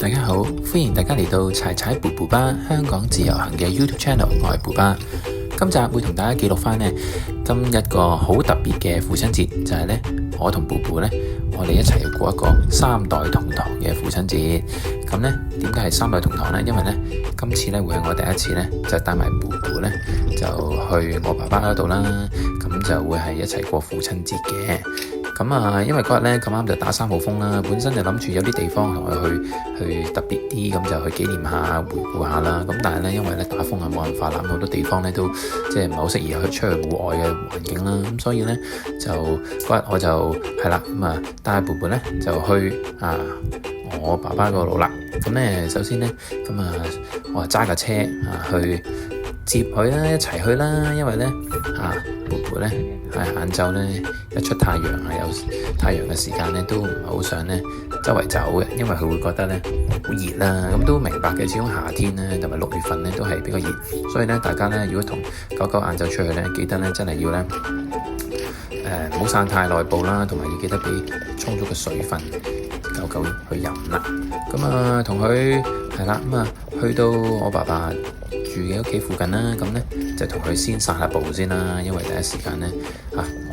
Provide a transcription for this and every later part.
大家好，歡迎大家嚟到柴柴爸爸吧香港自由行嘅 YouTube channel，我係爸爸。今集會同大家記錄翻呢今一個好特別嘅父親節，就係呢我同爸爸呢，我哋一齊過一個三代同堂嘅父親節。咁呢點解係三代同堂呢？因為呢今次呢會係我第一次呢，就帶埋爸爸呢，就去我爸爸嗰度啦。咁就會係一齊過父親節嘅。因為嗰日咧咁啱就打3號風啦，本身就諗住有啲地方同佢去特別啲，咁就去紀念下、回顧下啦。咁但係咧，因為咧打風啊，冇辦法啦，好多地方咧都即係唔係好適宜去出去戶外嘅環境啦。咁所以咧就嗰日我就係啦，帶爸爸咧就去我爸爸嗰度啦。咁咧首先咧我揸架車去接佢啦，一齊去啦。因為咧爸爸咧係晏晝咧一出太陽有太陽嘅時間咧，都唔係好想咧周圍走嘅，因為佢會覺得咧好熱啦。咁都明白嘅，始終夏天咧同埋6月份咧都係比較熱，所以咧大家咧如果同狗狗晏晝出去咧，記得咧真係要咧唔好散太內部啦，同埋要記得俾充足嘅水分狗狗去飲啦。同佢係啦，去到我爸爸住嘅屋企附近啦，咁咧就同佢先散下步先啦。因為第一時間咧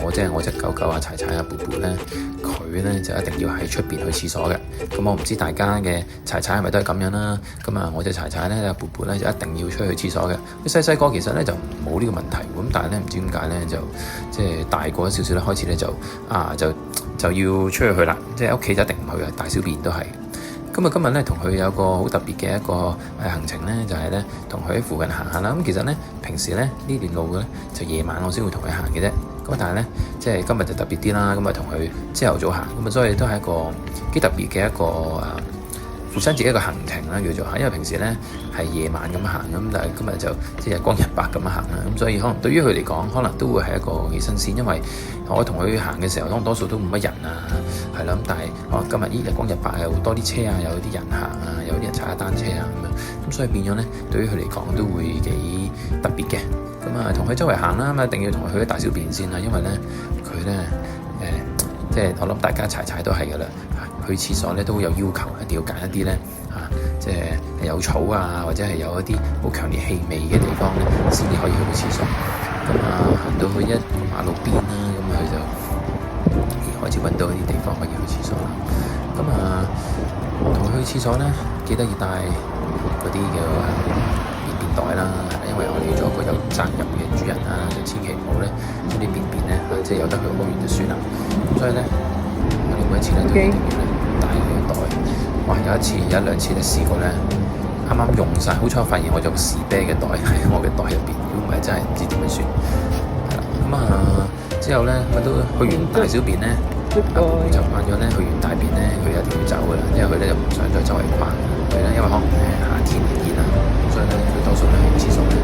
我隻狗狗柴柴爸爸咧，佢咧就一定要喺出邊去廁所嘅。咁我唔知大家嘅柴柴係咪都係咁樣啦。我隻柴柴咧，爸爸咧就一定要出去廁所嘅。佢細個其實咧就冇呢個問題，咁但係咧唔知點解咧就即係大個少少咧，開始咧就要出去啦。即係屋企就一定唔去嘅，大小便都係。今日咧同佢有個好特別嘅一個行程咧，就係咧同佢喺附近行下啦。咁其實咧平時咧呢段路嘅咧就夜晚我先會同佢行嘅啫。但係咧即係今日就特別啲啦。同佢朝頭早行，所以都係一個幾特別嘅一個父親節一個行程啦，叫做。因為平時咧係夜晚咁行，但係今日就即係日光日白咁行啦。所以可能對於佢嚟講，可能都會係一個幾新鮮。因為我同佢行嘅時候，可能多數都冇乜人係啦。但係今日日光日白有多啲車有啲人行有啲人踩下單車咁所以變咗咧，對於佢嚟講都會幾特別嘅。同佢周圍行啦，一定要同佢去啲大小便先啦。因為咧佢咧即係我諗大家柴都係噶啦，去廁所咧都有要求，一定要揀一啲咧即係有草或者係有一啲好強烈氣味嘅地方咧，先至可以去到廁所。行到去一個馬路邊啦，佢就開始揾到一啲地方可以去廁所啦。同佢去廁所咧，記得要帶嗰啲叫便袋啦，因為我哋做一個有責任嘅主人啦，就千祈唔好咧將啲便咧即係由得佢屙完就算啦。所以咧我哋每一次咧都一定要咧帶佢個袋。有一兩次咧試過咧，啱啱用晒，好彩我發現我有個士啤嘅袋喺我嘅袋入邊，如果唔係真係唔知點樣算。之後咧佢都去完大小便咧，就慣咗咧去完大便咧，佢一定要走噶啦，因為佢咧就唔想再周圍逛。佢咧因為可能夏天熱啦，所以咧佢多數咧去廁所咧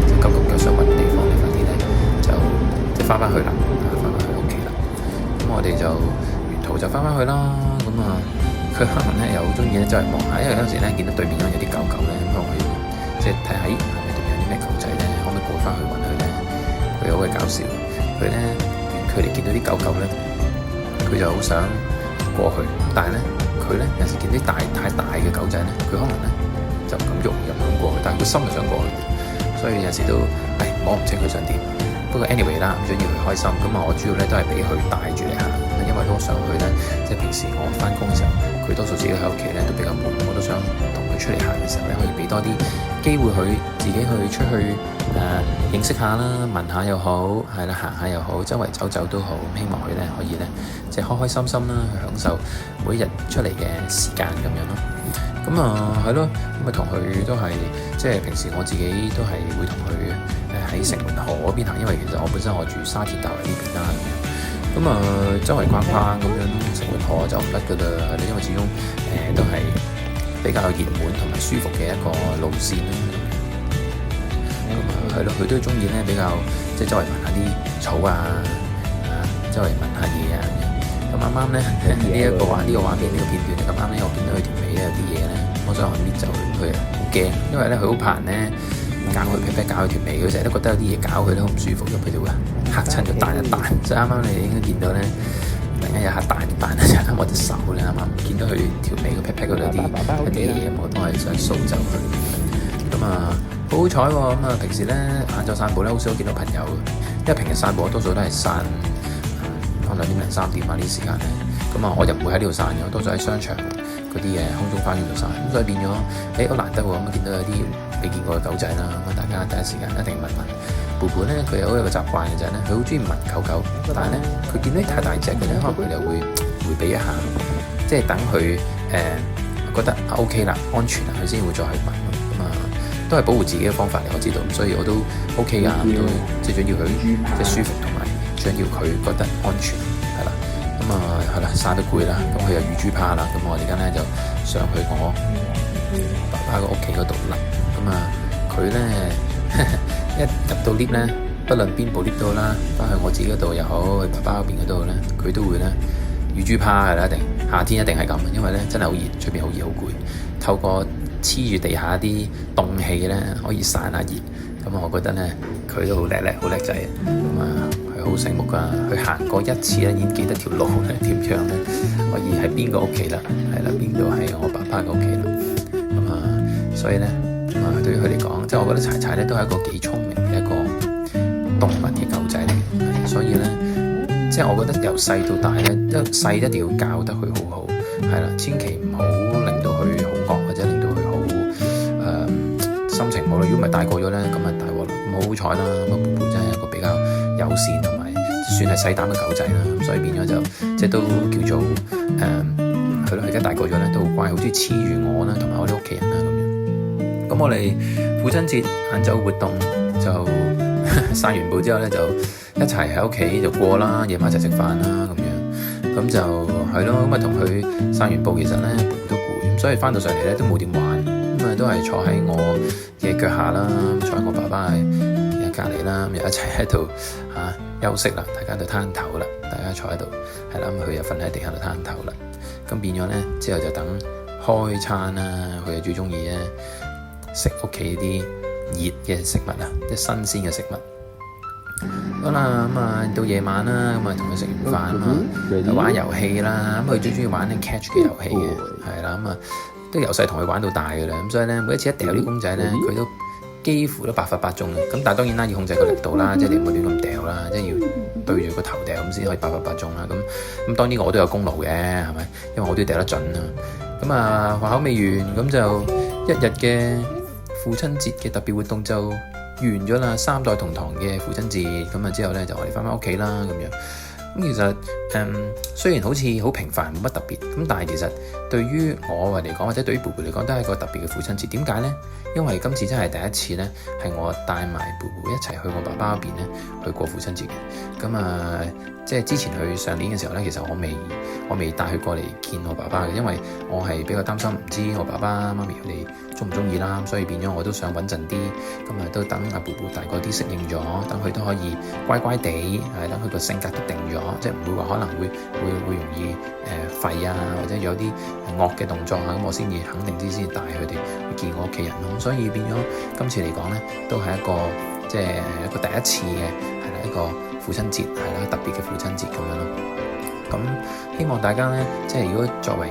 就急急腳想揾地方，快啲咧就即係翻返去啦，翻返去屋企啦。我哋就沿途就翻返去啦。佢可能咧又好中意咧周圍望下，因為有時咧見到對面有啲狗狗咧，可能去即係睇下，係咪對面有啲咩狗仔咧，可唔可以過翻去揾佢咧？佢好鬼搞笑，佢咧遠距離見到啲狗狗咧，佢就好想過去，但係咧佢咧有時見啲太大嘅狗仔咧，佢可能咧就唔敢喐，又唔敢過去，但係佢心就想過去，所以有時都摸唔清佢想點。不過 anyway 啦，咁想要佢開心，我主要咧都係俾佢帶住嚟行，因為都想佢咧，即係平時我翻工嘅時候，佢多數自己喺屋企咧都比較悶，我都想同佢出嚟行嘅時候咧，可以俾多啲機會佢自己去出去認識下啦，聞下又好，係啦，行下又好，周圍走走都好，希望佢咧可以咧即係開開心心啦，去享受每一日出嚟嘅時間咁樣咯。係咯，同佢都係即係平時我自己都係會同佢喺城門河嗰邊行，因為其實我本身我住沙田大圍呢邊啦，周圍逛逛咁樣，城門河就唔得噶啦，因為始終都係比較熱門同埋舒服嘅一個路線啦。係咯，佢都中意咧比較即係周圍聞下啲草周圍聞下嘢咁啱啱咧呢一個畫面呢個片段咁啱咧，我見到佢條尾咧有啲嘢咧，我想搣走佢好驚，因為咧佢好怕人咧搞佢皮皮搞佢條尾，佢成日都覺得有啲嘢搞佢都好唔舒服，咁佢就會嚇親就彈一彈。所以啱啱你應該見到咧，突然咧有下彈彈就啱我隻手咧，啱啱見到佢條尾個 pat pat 嗰度啲嘢，我都係想掃走佢。咁好好彩喎！咁平時咧晏晝散步咧，好少見到朋友，因為平日散步多數都係散2點零3點呢啲時間咧。咁我就唔會喺呢度散嘅，多數喺商場嗰啲空中花園度散。咁所以變咗好難得喎！咁見到有啲未見過嘅狗仔啦，咁大家第一時間一定問。布布咧佢有一個習慣嘅就係咧，佢好中意聞狗狗，但係咧佢見到太大隻嘅咧，可能佢就會迴避一下，即係等佢覺得OK 啦，安全啦，佢先會再去聞。都係保護自己嘅方法嚟，我知道，所以我都 OK 㗎，都最緊要佢即係舒服，同埋最緊要佢覺得安全，係啦。係啦，散得攰啦，咁佢又乳豬趴啦，咁我而家咧就上去我爸爸個屋企嗰度啦。佢咧一入到 lift 咧，不論邊部 lift 都好啦，翻去我自己嗰度又好，去爸爸嗰邊嗰度咧，佢都會咧乳豬趴係啦，一定夏天一定係咁，因為咧真係好熱，出邊好熱好攰，透過黐住地下啲凍氣咧，可以散下熱。咁我覺得咧，佢都好叻好叻仔。佢好醒目㗎，佢行過一次咧，已經記得條路咧點樣咧，可以喺邊個屋企啦，係啦，邊度係我爸爸嘅屋企啦。所以咧，對於佢嚟講，即係我覺得柴柴咧都係一個幾聰明嘅一個動物嘅狗仔嚟嘅。所以咧，即係我覺得由細到大咧，細一定要教得佢好好，係啦，千祈唔好令到佢好惡，或者令到佢好心情好啦。如果唔係大個咗咧，咁大鑊啦。咁好彩啦，布布真係一個比較友善同埋算係細膽嘅狗仔啦。咁所以變咗就即係都叫做係咯。而家大個咗咧都好乖，好中意黐住我啦，同埋我啲屋企人啦咁樣。咁我哋父親節晏晝活動就散完步之後咧，就一齊喺屋企就過啦，夜晚一齊食飯啦咁樣。咁就係咯，咁同佢散完步，其實咧都攰，咁所以翻到上嚟咧都冇點玩，咁都係坐喺我嘅腳下啦，坐喺我爸爸嘅隔離啦，咁又一齊喺度休息啦，大家都攤頭啦，大家坐喺度係啦，咁佢又瞓喺地下度攤頭啦。咁變咗咧之後就等開餐啦，佢又最中意咧食屋企啲熱嘅食物啊，即係新鮮嘅食物。好啦，到夜晚啦，同佢食完飯玩遊戲啦，佢最中意玩啲 catch 嘅遊戲嘅，係啦，都由細同佢玩到大嘅啦，咁所以咧每一次一掉啲公仔咧，佢都幾乎都百發百中嘅。咁但係當然啦，要控制個力度啦，即係你唔好亂咁掉啦，即係要對住個頭掉咁先可以百發百中啦。咁當然我都有功勞嘅，係咪？因為我都要掉得準啦。咁話口未完，咁就一日嘅父親節嘅特別活動就完咗啦，3代同堂嘅父親節。咁之後咧就我哋翻屋企啦咁樣。咁其實雖然好似好平凡冇乜特別，咁但係其實對於我嚟講，或者對於布布嚟講，都係一個特別嘅父親節。點解呢？因為今次真係第一次呢，係我帶埋布布一齊去我爸爸嗰邊呢去過父親節嘅。咁即係之前去上年嘅時候呢，其實我未帶佢過嚟見我爸爸嘅，因為我係比較擔心唔知我爸爸媽咪佢哋中唔中意啦，所以變咗我都想穩陣啲。咁都等阿布布大個啲適應咗，等佢都可以乖乖地，等佢個性格都定咗，即係唔會話可能會容易吠啊，或者有啲惡嘅動作啊，咁我先至肯定啲先帶佢哋去見我屋企人咯。所以變咗今次嚟講咧，都係一個即係一個第一次嘅一個父親節，特別嘅父親節咁樣咯。咁希望大家咧，即係如果作為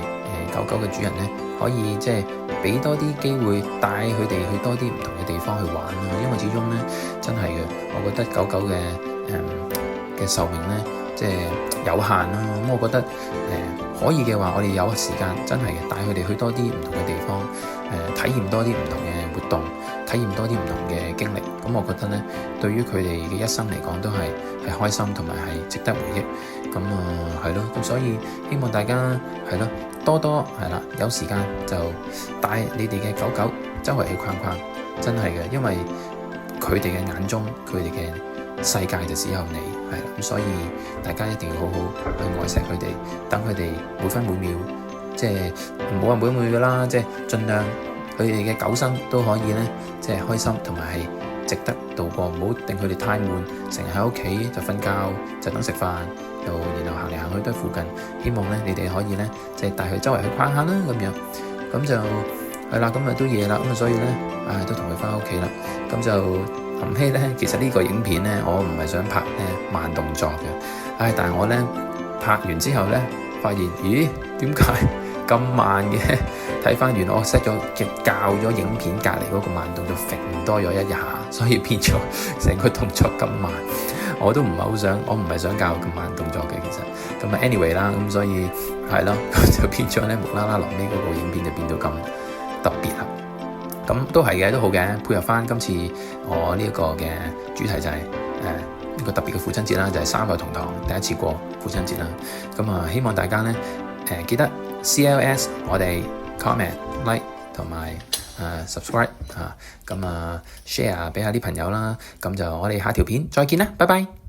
狗狗嘅主人咧，可以即係俾多啲機會帶佢哋去多啲唔同嘅地方去玩啦。因為始終咧真係嘅，我覺得狗狗嘅壽命咧即係有限啦。咁我覺得可以嘅話，我哋有時間真係嘅帶佢哋去多啲唔同嘅地方，體驗多啲唔同嘅活動，體驗多啲唔同嘅經歷。咁我覺得咧，對於佢哋嘅一生嚟講都係開心同埋係值得回憶。咁係咯，咁所以希望大家係咯多多有時間就帶你哋嘅狗狗周圍去逛逛，真係嘅，因為佢哋嘅眼中，佢哋嘅世界就只有你，係啦。咁所以大家一定要好好去愛錫佢哋，等佢哋每分每秒，即係唔好話每秒噶啦，即係盡量佢哋嘅狗生都可以咧，即係開心同埋係值得度過，唔好令佢哋太悶，成日喺屋企就瞓覺，就等食飯，又然後行嚟行去都係附近。希望咧你哋可以咧，即係帶佢周圍去逛下啦咁樣，咁就係啦，咁都夜啦，咁所以咧都同佢翻屋企啦，咁就臨尾咧，其實呢個影片咧，我唔係想拍慢動作嘅，但係我咧拍完之後呢，發現咦點解咁慢嘅？睇翻原來我 set 咗校咗影片隔離嗰個慢動作揈多咗一下，所以變咗成個動作咁慢。我都唔係好想，我唔係想教咁慢動作嘅其實。咁 anyway 啦，咁所以係咯，就變咗咧無啦啦臨尾嗰個影片就變到咁特別啦。咁都係嘅，都好嘅，配合翻今次我呢一個嘅主題就係一個特別嘅父親節啦，就係三代同堂第一次過父親節啦。咁啊，希望大家咧記得 CLS 我哋 comment like 同埋subscribe 咁share 俾下啲朋友啦。咁就我哋下條片再見啦，拜拜。